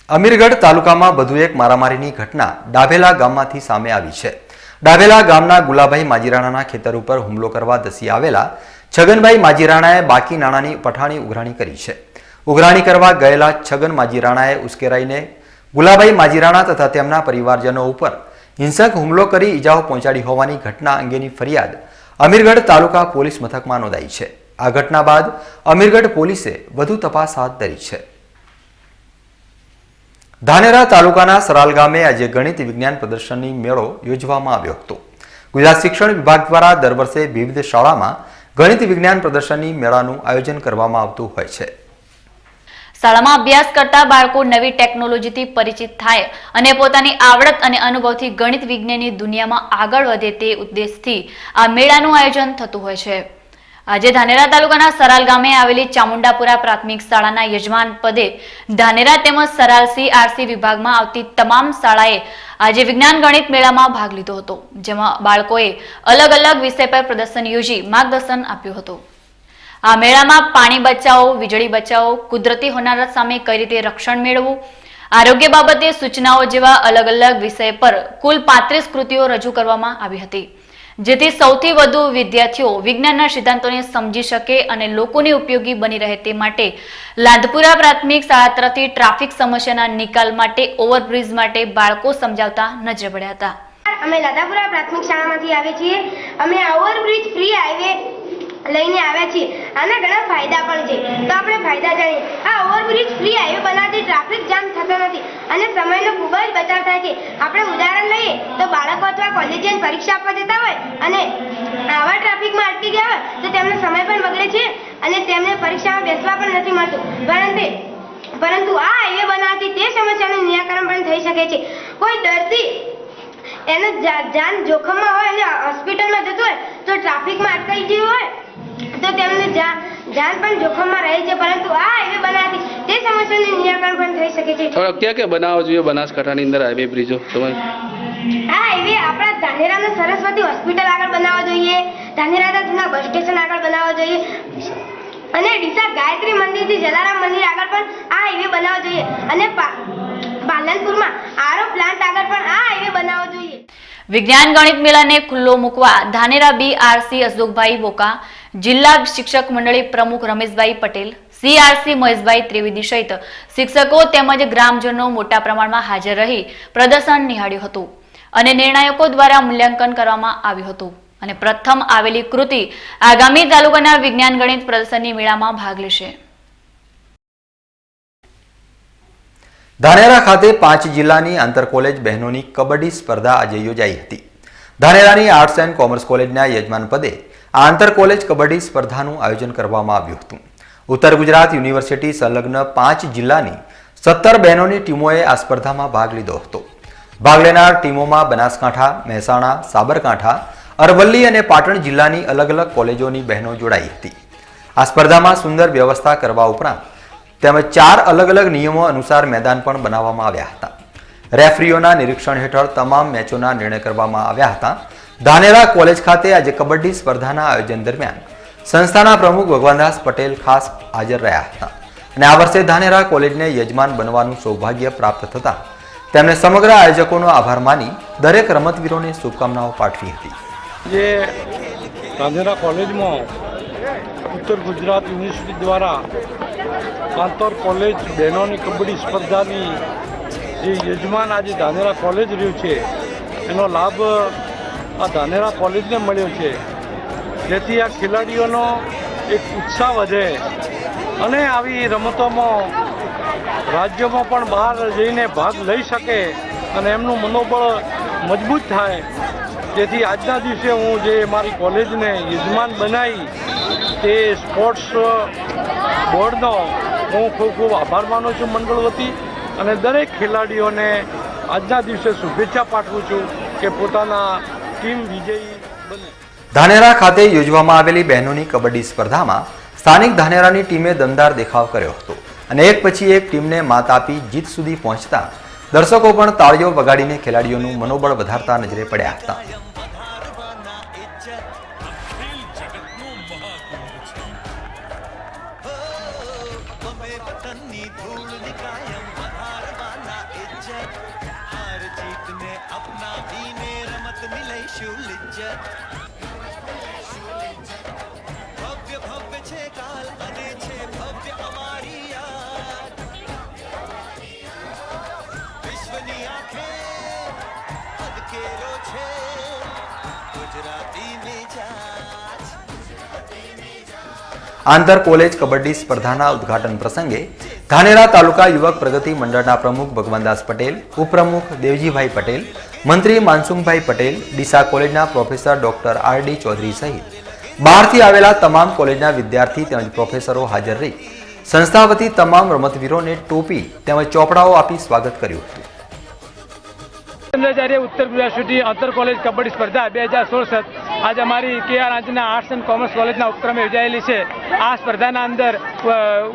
અમીરગઢ તાલુકામાં વધુ એક મારામારીની ઘટના ડાભેલા ગામમાંથી સામે આવી છે. ડાભેલા ગામના ગુલાભાઈ માજીરાણાના ખેતર ઉપર હુમલો કરવા ધસી આવેલા છગનભાઈ માજીરાણાએ બાકી નાણાંની પઠાણી ઉઘરાણી કરી છે. ઉઘરાણી કરવા ગયેલા છગન માજીરાણાએ ઉશ્કેરાઈને ગુલાભાઈ માજીરાણા તથા તેમના પરિવારજનો ઉપર હિંસક હુમલો કરી ઈજાઓ પહોંચાડી હોવાની ઘટના અંગેની ફરિયાદ અમીરગઢ તાલુકા પોલીસ મથકમાં નોંધાઈ છે. આ ઘટના બાદ અમીરગઢ પોલીસે વધુ તપાસ હાથ ધરી છે. ધાનેરા તાલુકાના સરાલ ગામે આજે ગણિત વિજ્ઞાન પ્રદર્શનની મેળો યોજવામાં આવ્યો હતો. ગુજરાત શિક્ષણ વિભાગ દ્વારા દર વર્ષે વિવિધ શાળામાં ગણિત વિજ્ઞાન પ્રદર્શનની મેળાનું આયોજન કરવામાં આવતું હોય છે. શાળામાં અભ્યાસ કરતા બાળકો નવી ટેકનોલોજીથી પરિચિત થાય અને પોતાની આવડત અને અનુભવથી ગણિત વિજ્ઞાનની દુનિયામાં આગળ વધે તે ઉદ્દેશથી આ મેળાનું આયોજન થતું હોય છે. આજે ધાનેરા તાલુકાના સરાલ ગામે આવેલી ચામુંડાપુરા પ્રાથમિક શાળાના યજમાન પદે ધાનેરા તેમજ સરાલ CRC વિભાગમાં આવતી તમામ શાળાએ આજે વિજ્ઞાન ગણિત મેળામાં ભાગ લીધો હતો, જેમાં બાળકોએ અલગ અલગ વિષય પર પ્રદર્શન યોજી માર્ગદર્શન આપ્યું હતું. આ મેળામાં પાણી બચાવો, વીજળી બચાવો, કુદરતી હોનારત સામે કઈ રીતે રક્ષણ મેળવવું, આરોગ્ય બાબતે સૂચનાઓ જેવા અલગ અલગ વિષય પર કુલ 35 કૃતિઓ રજૂ કરવામાં આવી હતી, જેથી સૌથી વધુ વિદ્યાર્થીઓ વિજ્ઞાનના સિદ્ધાંતોને સમજી શકે અને લોકોને ઉપયોગી બની રહે તે માટે લાંધપુરા પ્રાથમિક શાળા તરફથી ટ્રાફિક સમસ્યાના નિકાલ માટે ઓવરબ્રિજ માટે બાળકો સમજાવતા નજરે પડ્યા હતા. અમે લાંધાપુરા પ્રાથમિક શાળામાંથી આવીએ છીએ. અમે ઓવરબ્રિજ ફ્રી હાઈવે લઈને આવ્યા છીએ. આના ઘણા ફાયદા પણ છે, તો આપણે ફાયદા જાણીએ. આ ઓવરબ્રિજ ફ્રી હાઈવે બનાવવાથી ટ્રાફિક જામ થતો નથી અને સમયનો ખૂબ જ બચાવ થાય છે. આપણે ઉદાહરણ લઈએ તો બાળકો અથવા કોલેજિયન પરીક્ષા આપવા જતા હોય અને આવા ટ્રાફિકમાં અટકી ગયા હોય તો તેમનો સમય પણ બગડે છે અને તેમને પરીક્ષામાં બેસવા પણ નથી મળતું. પરંતુ આ હાઈવે બનાવવાથી તે સમસ્યાનું નિરાકરણ પણ થઈ શકે છે. કોઈ દર્દી એનો જાન જોખમમાં હોય અને હોસ્પિટલમાં જતો હોય તો ટ્રાફિકમાં અટકાઈ ગયું હોય તો તેમને જાન પણ જોખમમાં રહે છે, પરંતુ આ હાઈવે બનાવવાથી તે સમસ્યાનું નિરાકરણ પણ થઈ શકે છે. ક્યાં ક્યાં બનાવવો જોઈએ બનાસકાંઠાની અંદર હાઈવે બ્રિજો? આ હાઈવે આપણા ધાનેરાના સરસ્વતી હોસ્પિટલ આગળ બનાવવો જોઈએ, ધાનેરાના જૂના બસ સ્ટેશન આગળ બનાવવો જોઈએ અને ડીસા ગાયત્રી મંદિરથી જલારામ મંદિર આગળ પણ આ હાઈવે બનાવવો જોઈએ અને પાલનપુરમાં આરો પ્લાન્ટ આગળ પણ આ હાઈવે બનાવવો જોઈએ. વિજ્ઞાન ગણિત મેળાને ખુલ્લો મૂકવા ધાનેરા BRC અશોકભાઈ બોકા, જિલ્લા શિક્ષક મંડળી પ્રમુખ રમેશભાઈ પટેલ, CRC મહેશભાઈ ત્રિવેદી સહિત શિક્ષકો તેમજ ગ્રામજનો મોટા પ્રમાણમાં હાજર રહી પ્રદર્શન નિહાળ્યું હતું અને નિર્ણાયકો દ્વારા મૂલ્યાંકન કરવામાં આવ્યું હતું અને પ્રથમ આવેલી કૃતિ આગામી તાલુકાના વિજ્ઞાન ગણિત પ્રદર્શનની મેળામાં ભાગ લેશે. ધાનેરા ખાતે 5 જિલ્લાની આંતર કોલેજ બહેનોની કબડ્ડી સ્પર્ધા આજે યોજાઈ હતી. ધાનેરાની આર્ટ્સ એન્ડ કોમર્સ કોલેજના યજમાન પદે આ આંતર કોલેજ કબડ્ડી સ્પર્ધાનું આયોજન કરવામાં આવ્યું હતું. ઉત્તર ગુજરાત યુનિવર્સિટી સંલગ્ન 5 જિલ્લાની 17 બહેનોની ટીમોએ આ સ્પર્ધામાં ભાગ લીધો હતો. ભાગ લેનાર ટીમોમાં બનાસકાંઠા, મહેસાણા, સાબરકાંઠા, અરવલ્લી અને પાટણ જિલ્લાની અલગ અલગ કોલેજોની બહેનો જોડાઈ હતી. આ સ્પર્ધામાં સુંદર વ્યવસ્થા કરવા ઉપરાંત તેમજ 4 અલગ અલગ નિયમો અનુસાર મેદાન પણ બનાવવામાં આવ્યા હતા. રેફરીઓના નિરીક્ષણ હેઠળ તમામ મેચોના નિર્ણય કરવામાં આવ્યા હતા. ધાનેરા કોલેજ ખાતે આજે કબડ્ડી સ્પર્ધાના આયોજન દરમિયાન સંસ્થાના પ્રમુખ ભગવાનદાસ પટેલ ખાસ હાજર રહ્યા હતા અને આ વર્ષે ધાનેરા કોલેજને યજમાન બનવાનું સૌભાગ્ય પ્રાપ્ત થતા તેમણે સમગ્ર આયોજકોનો આભાર માની દરેક રમતવીરોને શુભકામનાઓ પાઠવી હતી. જે ધાનેરા કોલેજમાં ઉત્તર ગુજરાત યુનિવર્સિટી દ્વારા આંતર કોલેજ બહેનોની કબડ્ડી સ્પર્ધાની જે યજમાન આજે ધાનેરા કોલેજ રહ્યું છે એનો લાભ આ ધાનેરા કોલેજને મળ્યો છે, જેથી આ ખેલાડીઓનો એક ઉત્સાહ વધે અને આવી રમતોમાં રાજ્યોમાં પણ બહાર જઈને ભાગ લઈ શકે અને એમનું મનોબળ મજબૂત થાય. જેથી આજના દિવસે હું જે મારી કોલેજને યજમાન બનાવી તે સ્પોર્ટ્સ બોર્ડનો હું ખૂબ ખૂબ આભાર માનું છું મંડળ વતી અને દરેક ખેલાડીઓને આજના દિવસે શુભેચ્છા પાઠવું છું કે પોતાના ટીમ વિજયી બને. ધાનેરા ખાતે યોજવામાં આવેલી બહેનોની કબડ્ડી સ્પર્ધામાં સ્થાનિક ધાનેરાની ટીમે દમદાર દેખાવ કર્યો હતો અને એક પછી એક ટીમને માત આપી જીત સુધી પહોંચતા દર્શકો પણ તાળીઓ વગાડીને ખેલાડીઓનું મનોબળ વધારતા નજરે પડ્યા હતા. ભવ્ય ભવ્ય છે કાલ અને છે ભવ્ય અમારી યાદ. આંતર કોલેજ કબડ્ડી સ્પર્ધાના ઉદ્ઘાટન પ્રસંગે ધાનેરા તાલુકા યુવક પ્રગતિ મંડળના પ્રમુખ ભગવાનદાસ પટેલ, ઉપપ્રમુખ દેવજીભાઈ પટેલ, મંત્રી માનસુમભાઈ પટેલ, ડીસા કોલેજના પ્રોફેસર ડોક્ટર આર.ડી. ચૌધરી સહિત બહારથી આવેલા તમામ કોલેજના વિદ્યાર્થી તેમજ પ્રોફેસરો હાજર રહી સંસ્થા વતી તમામ રમતવીરોને ટોપી તેમજ ચોપડાઓ આપી સ્વાગત કર્યું હતું. ઉત્તર ગુજરાત યુનિવર્સિટી આંતર કોલેજ કબડ્ડી સ્પર્ધા 2016 आज हमारी K R. Anjana arts and commerce college उपक्रमे योजाયેલી છે. આ સ્પર્ધાના અંદર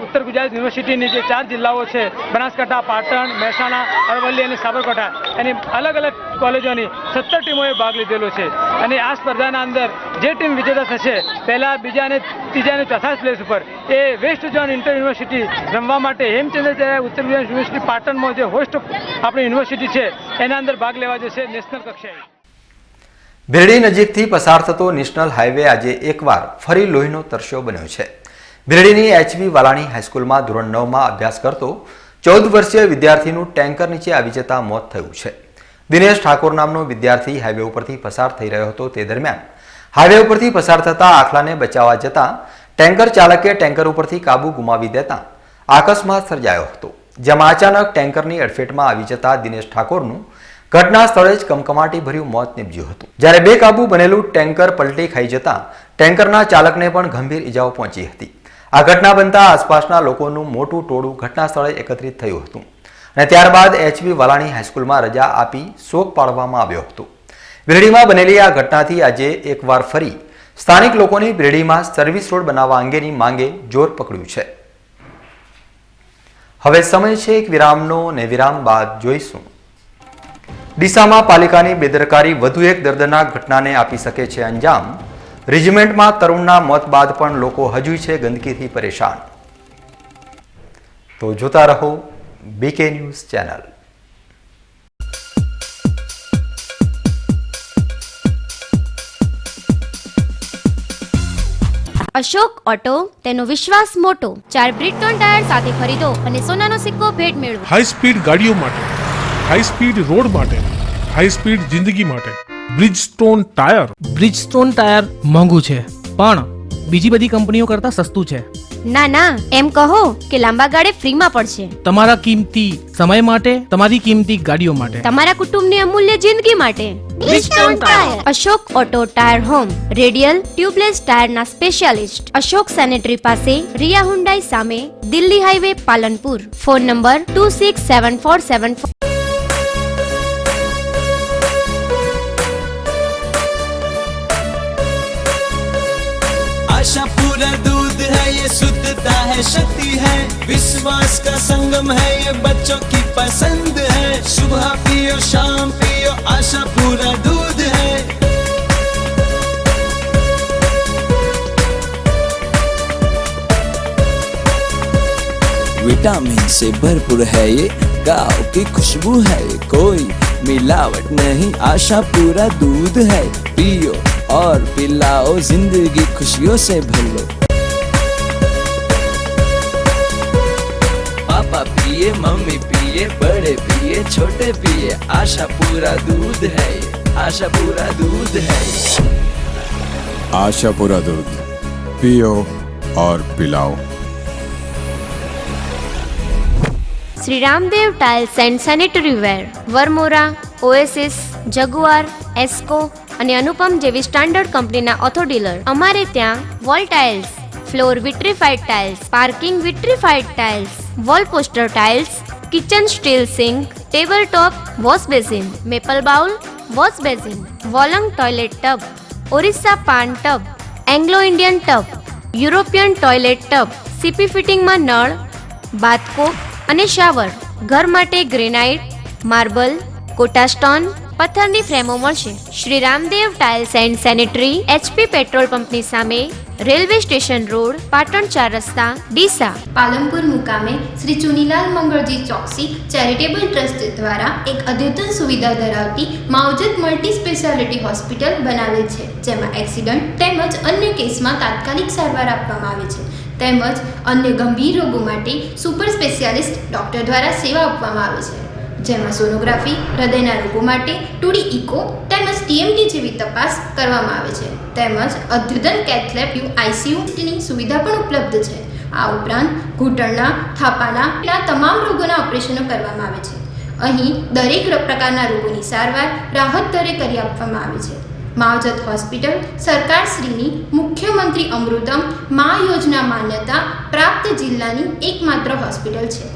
ઉત્તર ગુજરાત યુનિવર્સિટીની જે 4 જિલ્લાઓ છે બનાસકાંઠા, પાટણ, મહેસાણા, અરવલ્લી અને સાબરકાંઠા એની અલગ અલગ કોલેજોની 17 ટીમોએ ભાગ લીધેલો છે. અને આ સ્પર્ધાના અંદર જે ટીમ વિજેતા થશે પહેલા, બીજા અને ત્રીજા અને ચોથા પ્લેસ ઉપર એ વેસ્ટ ઝોન ઇન્ટર યુનિવર્સિટી રમવા માટે હેમચંદ્રાચાર્ય ઉત્તર ગુજરાત યુનિવર્સિટી પાટણમાં જે હોસ્ટ આપણી યુનિવર્સિટી છે એના અંદર ભાગ લેવા જશે નેશનલ કક્ષાએ. ભીરડી નજીકથી પસાર થતો નેશનલ હાઈવે આજે એકવાર ફરી લોહીનો તરસ્યો બન્યો છે. ભીરડીની એચ.વી. વાલાણી હાઈસ્કૂલમાં ધોરણ 9માં અભ્યાસ કરતો 14 વર્ષીય વિદ્યાર્થીનું ટેન્કર નીચે આવી જતા મોત થયું છે. દિનેશ ઠાકોર નામનો વિદ્યાર્થી હાઈવે ઉપરથી પસાર થઈ રહ્યો હતો. તે દરમિયાન હાઈવે ઉપરથી પસાર થતા આખલાને બચાવવા જતા ટેન્કર ચાલકે ટેન્કર ઉપરથી કાબુ ગુમાવી દેતા અકસ્માત સર્જાયો હતો, જેમાં અચાનક ટેન્કરની અડફેટમાં આવી જતા દિનેશ ઠાકોરનું ઘટના સ્થળે જ કમકમાટી ભર્યું મોત નીપજ્યું હતું. જ્યારે બેકાબુ બનેલું ટેન્કર પલટી ખાઈ જતા ટેન્કરના ચાલકને પણ ગંભીર ઈજાઓ પહોંચી હતી. આ ઘટના બનતા આસપાસના લોકોનું મોટું ટોળું ઘટના સ્થળે એકત્રિત થયું હતું અને ત્યારબાદ એચ.વી. વાલાણી હાઈસ્કૂલમાં રજા આપી શોક પાળવામાં આવ્યો હતો. ભીરડીમાં બનેલી આ ઘટનાથી આજે એકવાર ફરી સ્થાનિક લોકોની ભીરડીમાં સર્વિસ રોડ બનાવવા અંગેની માંગે જોર પકડ્યું છે. હવે સમય છે એક વિરામનો અને વિરામ બાદ જોઈશું. ડીસામાં પાલિકાની બેદરકારી વધુ એક દર્દનાક ઘટનાને આપી શકે છે અંજામ. રેજિમેન્ટમાં તરુણના મોત બાદ પણ લોકો હજુ છે ગંદકીથી પરેશાન. તો જોતા રહો BK news channel. Ashok auto, તેનો વિશ્વાસ મોટો. 4 બ્રિટોન ટાયર સાથે ખરીદો અને સોનાનો સિક્કો ભેટ મેળવો. હાઈ સ્પીડ ગાડીઓ માટે, હાઈ સ્પીડ રોડ માટે, હાઈ સ્પીડ જિંદગી માટે બ્રિજસ્ટોન ટાયર. બ્રિજસ્ટોન ટાયર મોંઘું છે પણ બીજી બધી કંપનીઓ કરતા સસ્તું છે. ના ના, એમ કહો કે લાંબા ગાળે ફ્રીમાં પડશે. તમારા કિંમતી સમય માટે, તમારી કિંમતી ગાડીઓ માટે, તમારા કુટુંબની અમૂલ્ય જિંદગી માટે. Bridgestone tyre. Ashok auto tyre home, radial tubeless ટાયરના સ્પેશિયાલિસ્ટ. અશોક સેનેટરી પાસે, રિયા હુન્ડાઈ સામે, Delhi highway, Palanpur. Phone number 267474. आशा पूरा दूध है, ये शुद्धता है, शक्ति है, विश्वास का संगम है, ये बच्चों की पसंद है. सुबह पियो शाम पियो, आशा पूरा दूध है. विटामिन से भरपूर है ये, गाँव की खुशबू है ये, कोई मिलावट नहीं, आशा पूरा दूध है. पियो और पिलाओ, जिंदगी खुशियों से भर लो. पापा पिए, मम्मी पिए, बड़े पिए, छोटे पिए, आशा पूरा दूध है, आशा पूरा दूध है. आशा पूरा दूध पियो और पिलाओ. Shri Ramdev tiles and sanitary ware, Varmora, Oasis, Jaguar, Esco અને અનુપમ જેવી સ્ટાન્ડર્ડ કંપનીના ઓથો ડીલર. અમારે ત્યાં wall tiles, floor vitrified tiles, parking vitrified tiles, wall poster tiles, kitchen steel sink, table top, wash basin, maple bowl, wash basin, વોલંગ toilet tub, Orissa pan tub, Anglo Indian tub, European toilet tub, CP ફિટિંગમાં નળ, bath cock અને shower. ઘર માટે granite, marble, quota stone, પથ્થરની ફ્રેમો મળશે. Shri Ramdev tiles and sanitary, HP petrol પંપની સામે, રેલવે સ્ટેશન રોડ, પાટણ 4 રસ્તા, ડીસા. પાલનપુર મુકામે શ્રી ચુનીલાલ મંગળજી ચોકસી ચેરિટેબલ ટ્રસ્ટ દ્વારા એક અદ્યતન સુવિધા ધરાવતી માવજત મલ્ટી સ્પેશિયાલિટી હોસ્પિટલ બનાવેલ છે, જેમાં એક્સિડન્ટ તેમજ અન્ય કેસમાં તાત્કાલિક સારવાર આપવામાં આવે છે, તેમજ અન્ય ગંભીર રોગો માટે સુપર સ્પેશિયાલિસ્ટ ડોક્ટર દ્વારા સેવા આપવામાં આવે છે, જેમાં સોનોગ્રાફી, હૃદયના રોગો માટે 2D ઇકો તેમજ TMT જેવી તપાસ કરવામાં આવે છે. તેમજ અદ્યતન કેથ લેબ ICU-ની સુવિધા પણ ઉપલબ્ધ છે. આ ઉપરાંત ઘૂંટણના, થાપાના તમામ રોગોના ઓપરેશનો કરવામાં આવે છે. અહીં દરેક પ્રકારના રોગોની સારવાર રાહત દરે કરી આપવામાં આવે છે. માવજત હોસ્પિટલ સરકારશ્રીની મુખ્યમંત્રી અમૃતમ મા યોજના માન્યતા પ્રાપ્ત જિલ્લાની એકમાત્ર હોસ્પિટલ છે.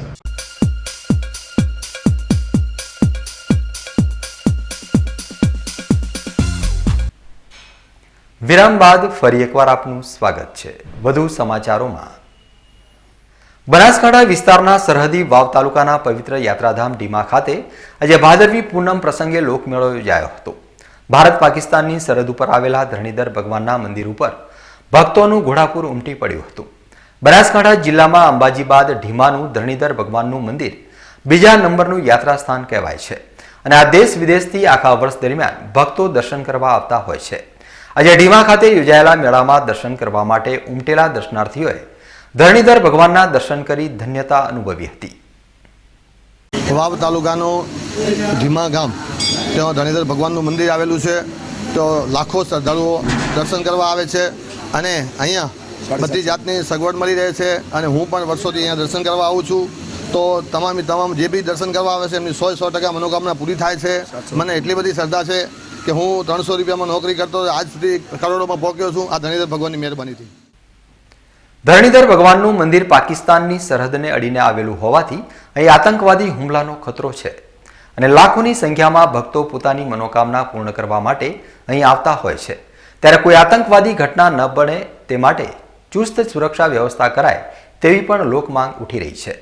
વિરામ બાદ ફરી એકવાર આપનું સ્વાગત છે. વધુ સમાચારોમાં બનાસકાંઠા વિસ્તારના સરહદી વાવ તાલુકાના પવિત્ર યાત્રાધામ ડીમા ખાતે આજે ભાદરવી પૂનમ પ્રસંગે લોકમેળો યોજાયો હતો. ભારત પાકિસ્તાનની સરહદ ઉપર આવેલા ધરણીધર ભગવાનના મંદિર ઉપર ભક્તોનું ઘોડાપૂર ઉમટી પડ્યું હતું. બનાસકાંઠા જિલ્લામાં અંબાજી બાદ ઢીમાનું ધરણીધર ભગવાનનું મંદિર બીજા નંબરનું યાત્રા સ્થાન કહેવાય છે અને આ દેશ વિદેશથી આખા વર્ષ દરમિયાન ભક્તો દર્શન કરવા આવતા હોય છે. આજે ઢીમા ખાતે યોજાયેલા મેળામાં દર્શન કરવા માટે ઉમટેલા દર્શનાર્થીઓએ ધરણીધર ભગવાનના દર્શન કરી ધન્યતા અનુભવી હતી. વાવ તાલુકાનું ઢીમા ગામ ત્યાં ધરણીધર ભગવાનનું મંદિર આવેલું છે. તો લાખો શ્રદ્ધાળુઓ દર્શન કરવા આવે છે અને અહીંયા બધી જાતની સગવડ મળી રહે છે અને હું પણ વર્ષોથી અહીંયા દર્શન કરવા આવું છું. તો તમામ જે બી દર્શન કરવા આવે છે એમની 100% મનોકામના પૂરી થાય છે. મને એટલી બધી શ્રદ્ધા છે કે હું 300 રૂપિયામાં નોકરી કરતો આજ સુધી કરોડોમાં પહોંચ્યો છું આ ધરણીધર ભગવાનની મહેરબાનીથી. ધરણીધર ભગવાનનું મંદિર પાકિસ્તાનની સરહદને અડીને આવેલું હોવાથી અહીં આતંકવાદી હુમલાનો ખતરો છે અને લાખોની સંખ્યામાં ભક્તો પોતાની મનોકામના પૂર્ણ કરવા માટે અહીં આવતા હોય છે. ત્યારે કોઈ આતંકવાદી ઘટના ન બને તે માટે ચુસ્ત સુરક્ષા વ્યવસ્થા કરાય તેવી પણ લોકમાંગ ઉઠી રહી છે.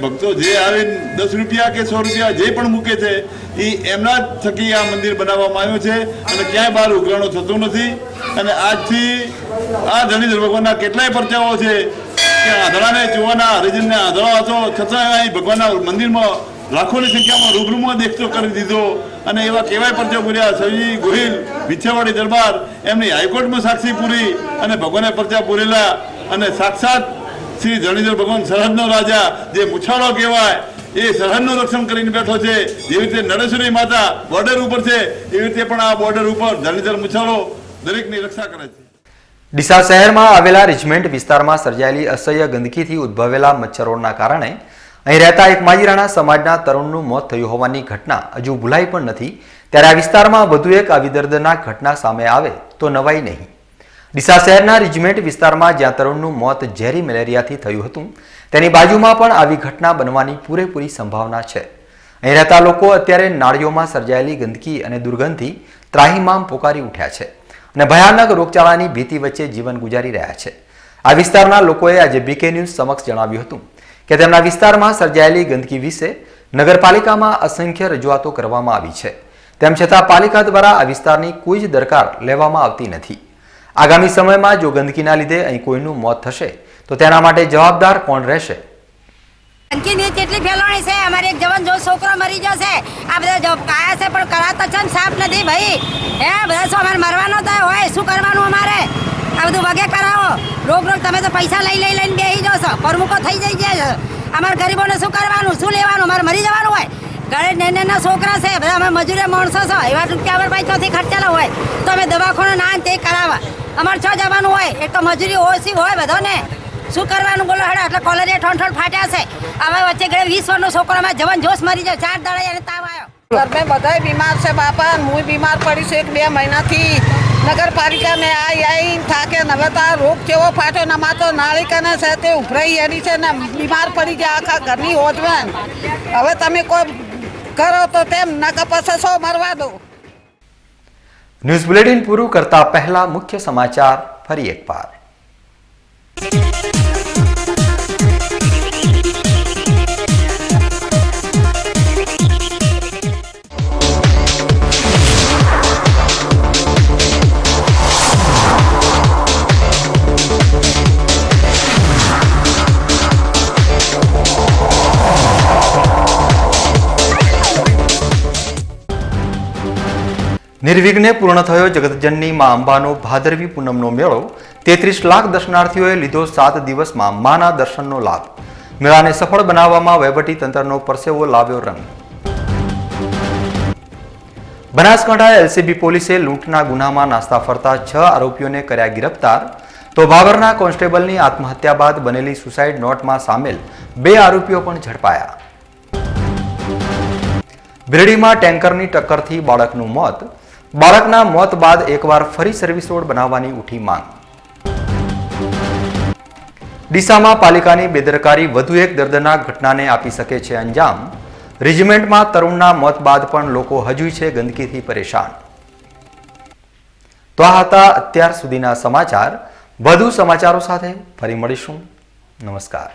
ભક્તો જે આવે 10 રૂપિયા કે 100 રૂપિયા જે પણ મૂકે છે એ એમના થકી આ મંદિર બનાવવામાં આવ્યું છે અને ક્યાંય બહાર ઉઘરાણો થતો નથી. અને આજથી આ ધરણીધર ભગવાનના કેટલાય પરચાઓ છે કે આંધળાને જોવાના હરિજનને આંધળો હતો છતાં અહીં ભગવાનના મંદિરમાં લાખોની સંખ્યામાં રૂબરૂમાં દેખતો કરી દીધો અને એવા કેવાય પરચો પૂર્યા. સવી ગોહિલ વિછાવાડી દરબાર એમની હાઈકોર્ટમાં સાક્ષી પૂરી અને ભગવાને પરચા પૂરેલા અને સાક્ષાત શ્રી ધરણીધર ભગવાન સરહદનો રાજા જે મુછાળો કહેવાય એ સરહદનું રક્ષણ કરીને બેઠો છે. જેવી રીતે નરેશ્વરી માતા બોર્ડર ઉપર છે એવી રીતે પણ આ બોર્ડર ઉપર ધરણીધર મુછાળો દરેકની રક્ષા કરે છે. ડીસા શહેરમાં આવેલા રિજમેન્ટ વિસ્તારમાં સર્જાયેલી અસહ્ય ગંદકીથી ઉદ્ભવેલા મચ્છરોના કારણે અહીં રહેતા એક માજીરાણા સમાજના તરુણનું મોત થયું હોવાની ઘટના હજુ ભૂલાઈ પણ નથી. ત્યારે આ વિસ્તારમાં વધુ એક આવી દર્દનાક ઘટના સામે આવે તો નવાઈ નહીં. ડીસા શહેરના રિજમેન્ટ વિસ્તારમાં જ્યાં તરુણનું મોત ઝેરી મેલેરિયાથી થયું હતું તેની બાજુમાં પણ આવી ઘટના બનવાની પૂરેપૂરી સંભાવના છે. અહીં રહેતા લોકો અત્યારે નાળીઓમાં સર્જાયેલી ગંદકી અને દુર્ગંધથી ત્રાહિમામ પોકારી ઉઠ્યા છે અને ભયાનક રોગચાળાની ભીતિ વચ્ચે જીવન ગુજારી રહ્યા છે. આ વિસ્તારના લોકોએ આજે બીકે ન્યૂઝ સમક્ષ જણાવ્યું હતું કે તેમના વિસ્તારમાં સર્જાયેલી ગંદકી વિશે નગરપાલિકામાં અસંખ્ય રજૂઆતો કરવામાં આવી છે. તેમ છતાં પાલિકા દ્વારા આ વિસ્તારની કોઈ જ દરકાર લેવામાં આવતી નથી. આગામી સમયમાં જો ગંદકીના લીધે અહીં કોઈનું મોત થશે તો તેના માટે જવાબદાર કોણ રહેશે? ગંદકી કેટલી ફેલાણી છે. અમારે એક જવાન જો છોકરો મરી ગયો છે. આ બધા કાયા છે પણ કરાતા છે ને સાફ નથી ભાઈ. હે બધા શું અમારે મરવાનો તો હોય શું કરવાનું અમારે? આ બધું વગે કરાવો. રોગ તમે તો પૈસા લઈને બેસી જાઓ છો. પ્રમુખો થઈ જઈ ગયા છે. અમારે ગરીબોને શું કરવાનું શું લેવાનું? અમારે મરી જવાનું હોય. ઘરે નાના છોકરા છે બધા અમે મજૂરી માણસો છો. એવા રૂપિયા અમારે ભાઈ ચોથી ખર્ચેલા હોય તો અમે દવાખાનું ના તે કરાવવા અમારે છ જવાનું હોય. એક તો મજૂરી ઓછી હોય બધાને શું કરવાનું બોલો? હેડા એટલે કોલેરિયા ઠોંઠોણ ફાટ્યા છે. હવે વચ્ચે ઘરે 20 વર્ષનો છોકરો માં જવાન જોશ મરી જાય. 4 દાડા એને તાવ આવ્યો. घर में बधाई बीमार से बापा मुई बीमार पड़ी से 1-2 महीना थी. नगर पालिका में आई था के नवता रोग केवो फाटो नमा तो नाળી कने से ते उभराई एनी से ने बीमार पड़ी ગયા આખા ઘરની હોજવાન. હવે તમે કોઈ કરો તો તેમ નકા પાસે સો મરવા દો. ન્યૂઝ બુલેટિન પૂરું કરતા પહેલા મુખ્ય સમાચાર ફરી એકવાર. નિર્વિઘ્ને પૂર્ણ થયો જગતજનની મા અંબાનો ભાદરવી પૂનમનો મેળો. 33 લાખ દર્શનાર્થીઓએ લીધો 7 દિવસમાં માના દર્શનનો લાભ. મેળાને સફળ બનાવવામાં વહીવટી તંત્રનો પરસેવો લાવ્યો રંગ. બનાસકાંઠા એલસીબી પોલીસે લૂંટના ગુનામાં નાસ્તા ફરતા 6 આરોપીઓને કર્યા ગિરફતાર. તો ભાવરના કોન્સ્ટેબલની આત્મહત્યા બાદ બનેલી સુસાઇડ નોટમાં સામેલ 2 આરોપીઓ પણ ઝડપાયા. બિરડીમાં ટેન્કરની ટક્કરથી બાળકનું મોત. બાળકના મોત બાદ એકવાર ફરી સર્વિસ રોડ બનાવવાની ઉઠી માંગ. ડીસામાં પાલિકાની બેદરકારી વધુ એક દર્દનાક ઘટનાને આપી શકે છે અંજામ. રેજિમેન્ટમાં તરુણના મોત બાદ પણ લોકો હજુ છે ગંદકીથી પરેશાન. તો આ હતા અત્યાર સુધીના સમાચાર. વધુ સમાચારો સાથે ફરી મળીશું. નમસ્કાર.